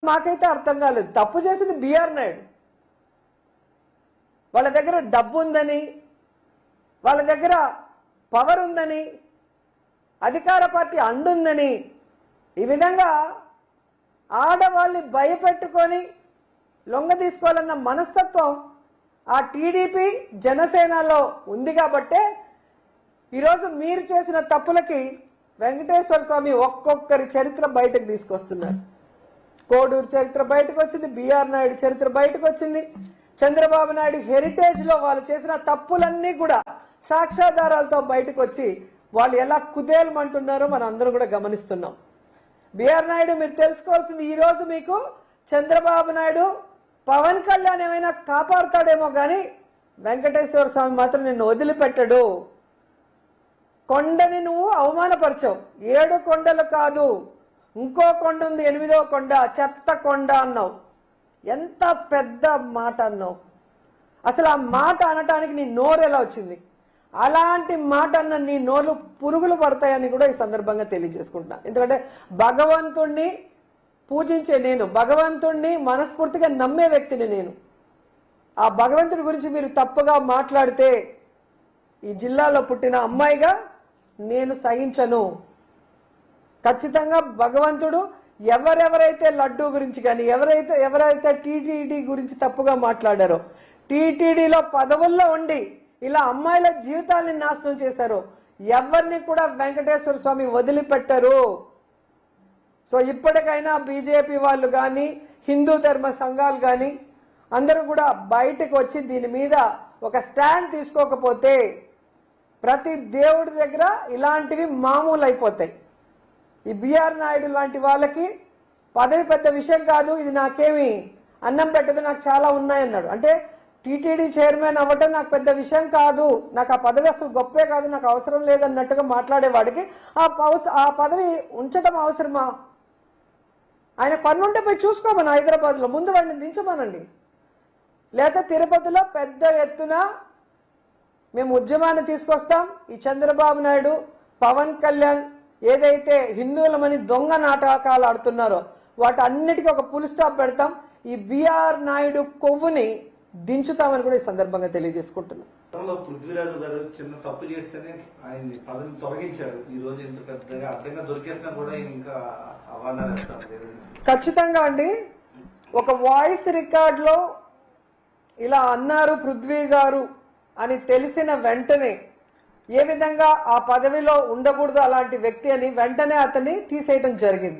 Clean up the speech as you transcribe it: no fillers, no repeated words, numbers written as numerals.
మాకైతే అర్థం కాలేదు. తప్పు చేసింది బిఆర్ నాయుడు. వాళ్ళ దగ్గర డబ్బు ఉందని, వాళ్ళ దగ్గర పవర్ ఉందని, అధికార పార్టీ అండుందని ఈ విధంగా ఆడవాళ్ళని భయపెట్టుకొని లొంగ తీసుకోవాలన్న మనస్తత్వం ఆ టీడీపీ జనసేనలో ఉంది కాబట్టే ఈరోజు మీరు చేసిన తప్పులకి వెంకటేశ్వర స్వామి ఒక్కొక్కరి చరిత్ర బయటకు తీసుకొస్తున్నారు. కోడూరు చరిత్ర బయటకు వచ్చింది, బిఆర్ నాయుడు చరిత్ర బయటకు వచ్చింది, చంద్రబాబు నాయుడు హెరిటేజ్ లో వాళ్ళు చేసిన తప్పులన్నీ కూడా సాక్ష్యాధారాలతో బయటకు వచ్చి వాళ్ళు ఎలా కుదేలమంటున్నారో మనం అందరం కూడా గమనిస్తున్నాం. బిఆర్ నాయుడు మీరు తెలుసుకోవాల్సింది, ఈ రోజు మీకు చంద్రబాబు నాయుడు పవన్ కళ్యాణ్ ఏమైనా కాపాడుతాడేమో గాని వెంకటేశ్వర స్వామి మాత్రం నిన్ను వదిలిపెట్టడు. కొండని నువ్వు అవమానపరిచావు. 7 కొండలు కాదు, ఇంకో కొండ ఉంది, 8వ కొండ, చెత్త కొండ అన్నావు. ఎంత పెద్ద మాట అన్నావు. అసలు ఆ మాట అనటానికి నీ నోరు ఎలా వచ్చింది? అలాంటి మాట అన్న నీ నోర్లు పురుగులు పడతాయని కూడా ఈ సందర్భంగా తెలియజేసుకుంటున్నా. ఎందుకంటే భగవంతుణ్ణి పూజించే నేను, భగవంతుణ్ణి మనస్ఫూర్తిగా నమ్మే వ్యక్తిని నేను. ఆ భగవంతుడి గురించి మీరు తప్పుగా మాట్లాడితే ఈ జిల్లాలో పుట్టిన అమ్మాయిగా నేను సహించను. ఖచ్చితంగా భగవంతుడు ఎవరెవరైతే లడ్డూ గురించి కానీ ఎవరైతే టీటీడీ గురించి తప్పుగా మాట్లాడారో, టీటీడీలో పదవుల్లో ఉండి ఇలా అమ్మాయిల జీవితాన్ని నాశనం చేశారో ఎవరిని కూడా వెంకటేశ్వర స్వామి వదిలిపెట్టరు. సో ఇప్పటికైనా బీజేపీ వాళ్ళు కానీ హిందూ ధర్మ సంఘాలు కానీ అందరూ కూడా బయటకు వచ్చి దీని మీద ఒక స్టాండ్ తీసుకోకపోతే ప్రతి దేవుడి దగ్గర ఇలాంటివి మామూలు అయిపోతాయి. ఈ బిఆర్ నాయుడు లాంటి వాళ్ళకి పదవి పెద్ద విషయం కాదు, ఇది నాకేమి అన్నం పెట్టదు, నాకు చాలా ఉన్నాయన్నాడు. అంటే టీటీడీ చైర్మన్ అవ్వటం నాకు పెద్ద విషయం కాదు, నాకు ఆ పదవి అసలు గొప్పే కాదు, నాకు అవసరం లేదన్నట్టుగా మాట్లాడేవాడికి ఆ పదవి ఉంచడం అవసరమా? ఆయన పన్నుంటే పోయి చూసుకోమని హైదరాబాద్లో ముందు వాడిని దించమనండి. లేదా తిరుపతిలో పెద్ద ఎత్తున మేము ఉద్యమాన్ని తీసుకొస్తాం. ఈ చంద్రబాబు నాయుడు, పవన్ కళ్యాణ్ ఏదైతే హిందువులమని దొంగ నాటకాలు ఆడుతున్నారో వాటన్నిటికీ ఒక ఫుల్ స్టాప్ పెడతాం. ఈ బిఆర్ నాయుడు కొవ్వుని దించుతామని కూడా ఈ సందర్భంగా తెలియజేసుకుంటున్నాం. పృథ్వీరాజు గారు చిన్న తప్పు చేస్తేనే ఆయన పదవిని తొలగించారు. ఈ రోజు ఇంత పెద్దగా అర్థంగా దొరికేసినా కూడా ఇంకా ఖచ్చితంగా అండి. ఒక వాయిస్ రికార్డ్ లో ఇలా అన్నారు పృథ్వీ గారు అని తెలిసిన వెంటనే ఏ విధంగా ఆ పదవిలో ఉండకూడదు అలాంటి వ్యక్తి అని వెంటనే అతన్ని తీసేయటం జరిగింది.